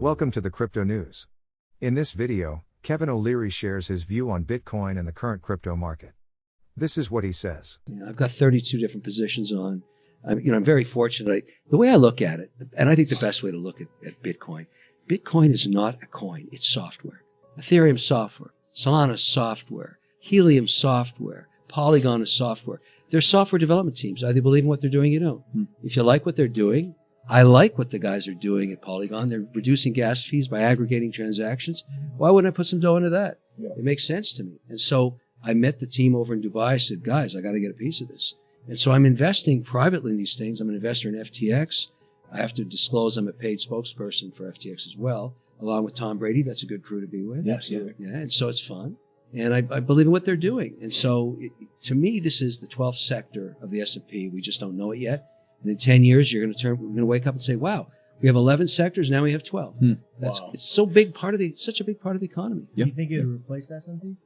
Welcome to the Crypto News. In this video, Kevin O'Leary shares his view on Bitcoin and the current crypto market. This is what he says. I've got 32 different positions on. I'm very fortunate. The way I look at it, and I think the best way to look at Bitcoin, Bitcoin is not a coin, it's software. Ethereum software, Solana software, Helium software, Polygon is software. They're software development teams. Either believe in what they're doing or you don't. If you like what they're doing, I like what the guys are doing at Polygon. They're reducing gas fees by aggregating transactions. Why wouldn't I put some dough into that? Yeah. It makes sense to me. And so I met the team over in Dubai. I said, guys, I got to get a piece of this. And so I'm investing privately in these things. I'm an investor in FTX. I have to disclose I'm a paid spokesperson for FTX as well, along with Tom Brady. That's a good crew to be with. Absolutely. Yeah, and so it's fun. And I believe in what they're doing. And so to me, this is the 12th sector of the S&P. We just don't know it yet. And in 10 years, we're going to wake up and say, wow, we have 11 sectors. Now we have 12. It's so big it's such a big part of the economy. Yep. Do you think it would replace the S&P?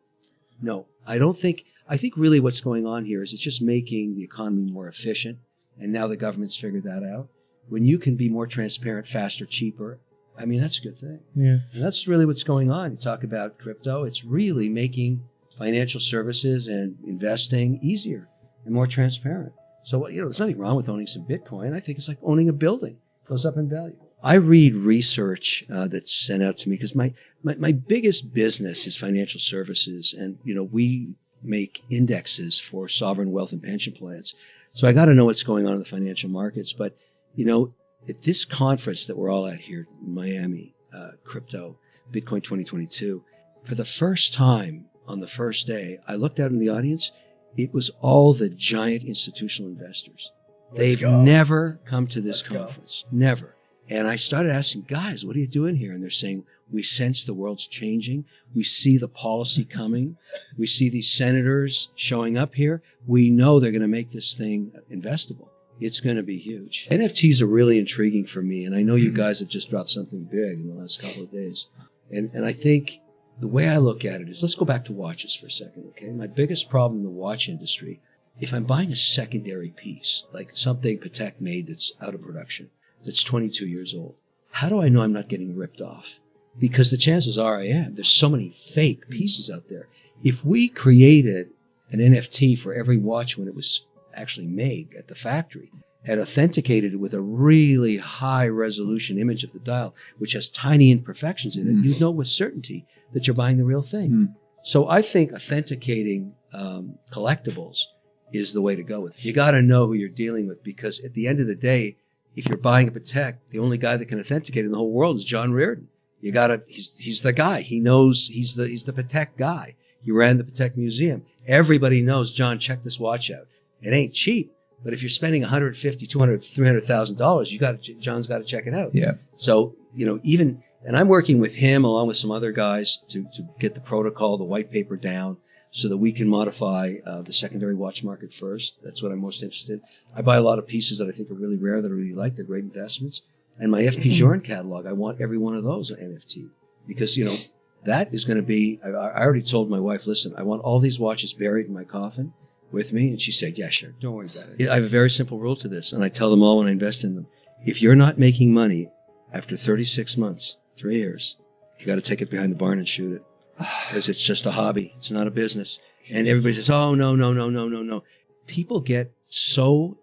No, I don't think. I think really what's going on here is it's just making the economy more efficient. And now the government's figured that out. When you can be more transparent, faster, cheaper, I mean, that's a good thing. Yeah. And that's really what's going on. You talk about crypto. It's really making financial services and investing easier and more transparent. So, there's nothing wrong with owning some Bitcoin. I think it's like owning a building. It goes up in value. I read research that's sent out to me because my biggest business is financial services. And, we make indexes for sovereign wealth and pension plans. So I got to know what's going on in the financial markets. But, at this conference that we're all at here in Miami, Crypto, Bitcoin 2022, for the first time on the first day, I looked out in the audience. It was all the giant institutional investors. They've never come to this conference. Never. And I started asking, guys, what are you doing here? And they're saying, we sense the world's changing. We see the policy coming. We see these senators showing up here. We know they're going to make this thing investable. It's going to be huge. NFTs are really intriguing for me. And I know you guys have just dropped something big in the last couple of days. And I think the way I look at it is, let's go back to watches for a second, okay? My biggest problem in the watch industry, if I'm buying a secondary piece, like something Patek made that's out of production, that's 22 years old, how do I know I'm not getting ripped off? Because the chances are I am. There's so many fake pieces out there. If we created an NFT for every watch when it was actually made at the factory and authenticated it with a really high resolution image of the dial, which has tiny imperfections in it, you know with certainty that you're buying the real thing. So I think authenticating collectibles is the way to go with it. You got to know who you're dealing with, because at the end of the day, if you're buying a Patek, the only guy that can authenticate in the whole world is John Reardon. He's the guy. He knows he's the Patek guy. He ran the Patek Museum. Everybody knows, John, check this watch out. It ain't cheap, but if you're spending $150,000, $200,000, $300,000, John's got to check it out. Yeah. So, and I'm working with him along with some other guys to get the protocol, the white paper down so that we can modify the secondary watch market first. That's what I'm most interested in. I buy a lot of pieces that I think are really rare, that I really like. They're great investments. And my FP Journe catalog, I want every one of those an NFT because, that is going to be, I already told my wife, listen, I want all these watches buried in my coffin with me. And she said, yeah, sure. Don't worry about it. I have a very simple rule to this, and I tell them all when I invest in them. If you're not making money after 36 months, 3 years, you got to take it behind the barn and shoot it, because it's just a hobby. It's not a business. And everybody says, oh, no. People get so,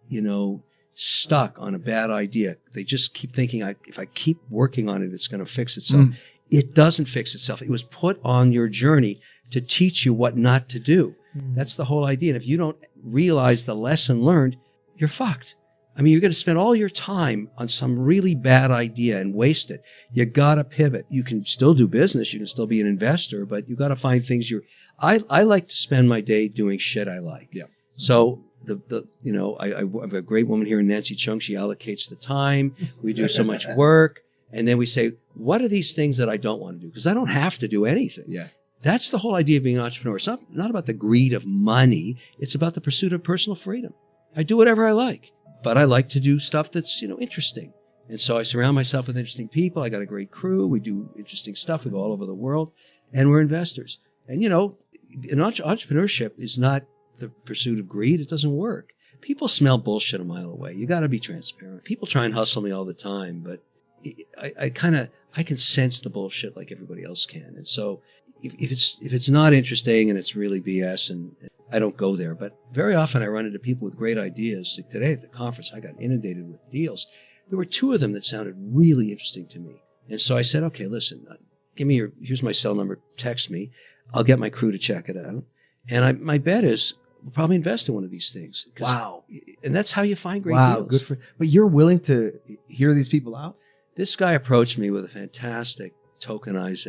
stuck on a bad idea. They just keep thinking, if I keep working on it, it's going to fix itself. It doesn't fix itself. It was put on your journey to teach you what not to do. That's the whole idea. And if you don't realize the lesson learned, you're fucked. I mean, you're going to spend all your time on some really bad idea and waste it. You got to pivot. You can still do business. You can still be an investor, but you got to find things I like to spend my day doing shit I like. Yeah. So I have a great woman here, Nancy Chung. She allocates the time. We do so much work. And then we say, what are these things that I don't want to do? Because I don't have to do anything. Yeah. That's the whole idea of being an entrepreneur. It's not about the greed of money. It's about the pursuit of personal freedom. I do whatever I like, but I like to do stuff that's, interesting. And so I surround myself with interesting people. I got a great crew. We do interesting stuff. We go all over the world, and we're investors. And, entrepreneurship is not the pursuit of greed. It doesn't work. people smell bullshit a mile away. You got to be transparent. People try and hustle me all the time, but I can sense the bullshit like everybody else can. And so if it's not interesting and it's really BS, and I don't go there. But very often I run into people with great ideas. Like today at the conference, I got inundated with deals. There were 2 of them that sounded really interesting to me. And so I said, okay, listen, here's my cell number, text me. I'll get my crew to check it out. And my bet is we'll probably invest in one of these things. Wow. And that's how you find great Wow, deals. good for. But you're willing to hear these people out? This guy approached me with a fantastic tokenized,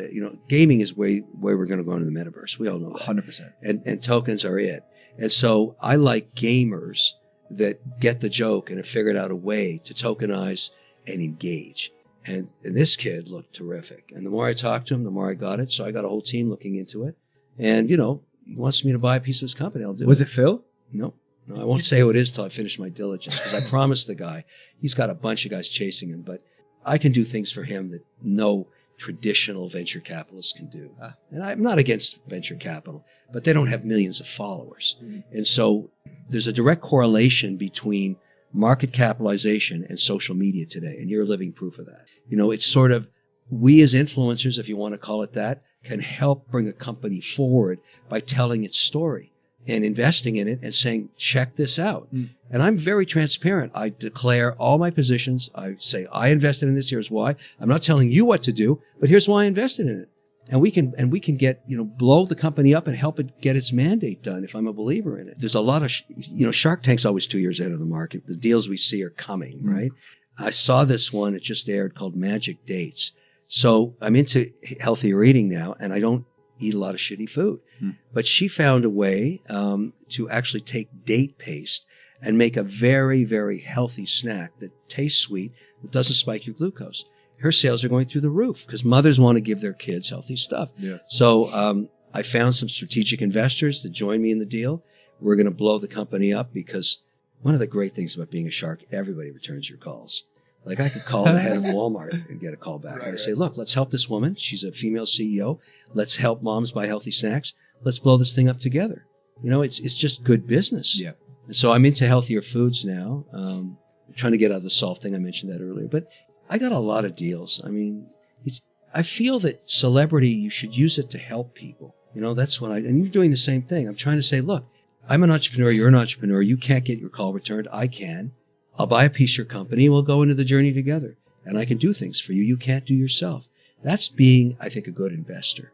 gaming is where we're going to go into the metaverse. We all know that. 100%. And tokens are it. And so I like gamers that get the joke and have figured out a way to tokenize and engage. And this kid looked terrific. And the more I talked to him, the more I got it. So I got a whole team looking into it. And, he wants me to buy a piece of his company. I'll do it. Was it Phil? No, I won't say who it is till I finish my diligence, because I promised the guy. He's got a bunch of guys chasing him, but I can do things for him that no traditional venture capitalists can do. And I'm not against venture capital, but they don't have millions of followers. Mm-hmm. And so there's a direct correlation between market capitalization and social media today. And you're living proof of that. It's sort of, we as influencers, if you want to call it that, can help bring a company forward by telling its story and investing in it and saying, check this out. Mm. And I'm very transparent. I declare all my positions. I say, I invested in this. Here's why. I'm not telling you what to do, but here's why I invested in it. And we can get, blow the company up and help it get its mandate done if I'm a believer in it. There's a lot of, Shark Tank's always 2 years ahead of the market. The deals we see are coming, right? I saw this one. It just aired called Magic Dates. So I'm into healthier eating now, and I don't eat a lot of shitty food. But she found a way to actually take date paste and make a very, very healthy snack that tastes sweet, that doesn't spike your glucose. Her sales are going through the roof because mothers want to give their kids healthy stuff. Yeah. So I found some strategic investors to join me in the deal. We're going to blow the company up because one of the great things about being a shark, everybody returns your calls. Like I could call the head of Walmart and get a call back. And I say, look, let's help this woman. She's a female CEO. Let's help moms buy healthy snacks. Let's blow this thing up together. It's just good business. Yeah. And so I'm into healthier foods now. I'm trying to get out of the salt thing. I mentioned that earlier. But I got a lot of deals. I mean, I feel that celebrity, you should use it to help people. That's what and you're doing the same thing. I'm trying to say, look, I'm an entrepreneur. You're an entrepreneur. You can't get your call returned. I can. I'll buy a piece of your company and we'll go into the journey together. And I can do things for you you can't do yourself. That's being, I think, a good investor.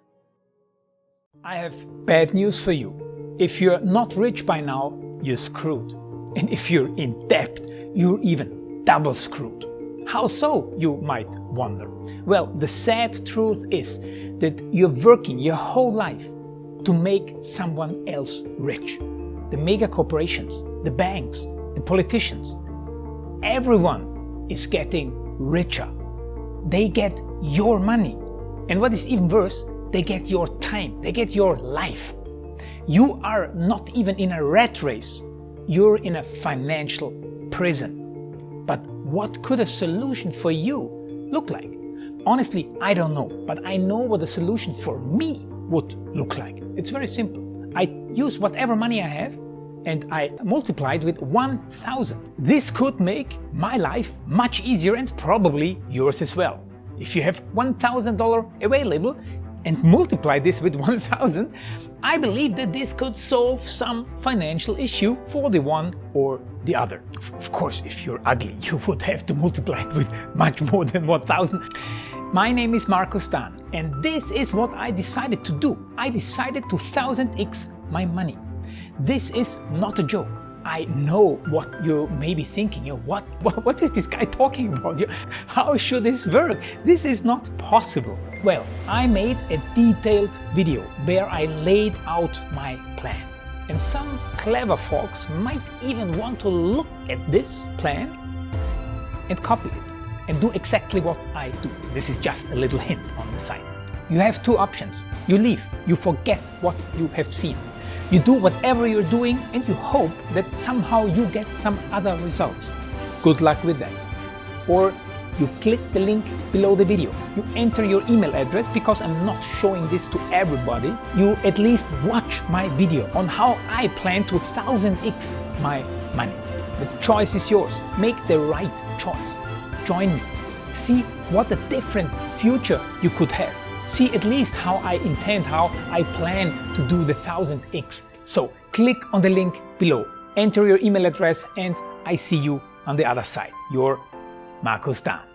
I have bad news for you. If you're not rich by now, you're screwed. And if you're in debt, you're even double screwed. How so, you might wonder? Well, the sad truth is that you're working your whole life to make someone else rich. The mega corporations, the banks, the politicians, everyone is getting richer. They get your money. And what is even worse, they get your time, they get your life. You are not even in a rat race. You're in a financial prison. But what could a solution for you look like? Honestly, I don't know, but I know what a solution for me would look like. It's very simple. I use whatever money I have and I multiplied with 1,000. This could make my life much easier and probably yours as well. If you have $1,000 available and multiply this with 1,000, I believe that this could solve some financial issue for the one or the other. Of course, if you're ugly, you would have to multiply it with much more than 1,000. My name is Marco Stan, and this is what I decided to do. I decided to 1000x my money. This is not a joke. I know what you may be thinking. What is this guy talking about? How should this work? This is not possible. Well, I made a detailed video where I laid out my plan. And some clever folks might even want to look at this plan and copy it and do exactly what I do. This is just a little hint on the side. You have two options. You leave, you forget what you have seen. You do whatever you're doing and you hope that somehow you get some other results. Good luck with that. Or you click the link below the video. You enter your email address because I'm not showing this to everybody. You at least watch my video on how I plan to 1000x my money. The choice is yours. Make the right choice. Join me. See what a different future you could have. See at least how I plan to do the 1000x. So click on the link below, enter your email address, and I see you on the other side. Your Markus Dahn.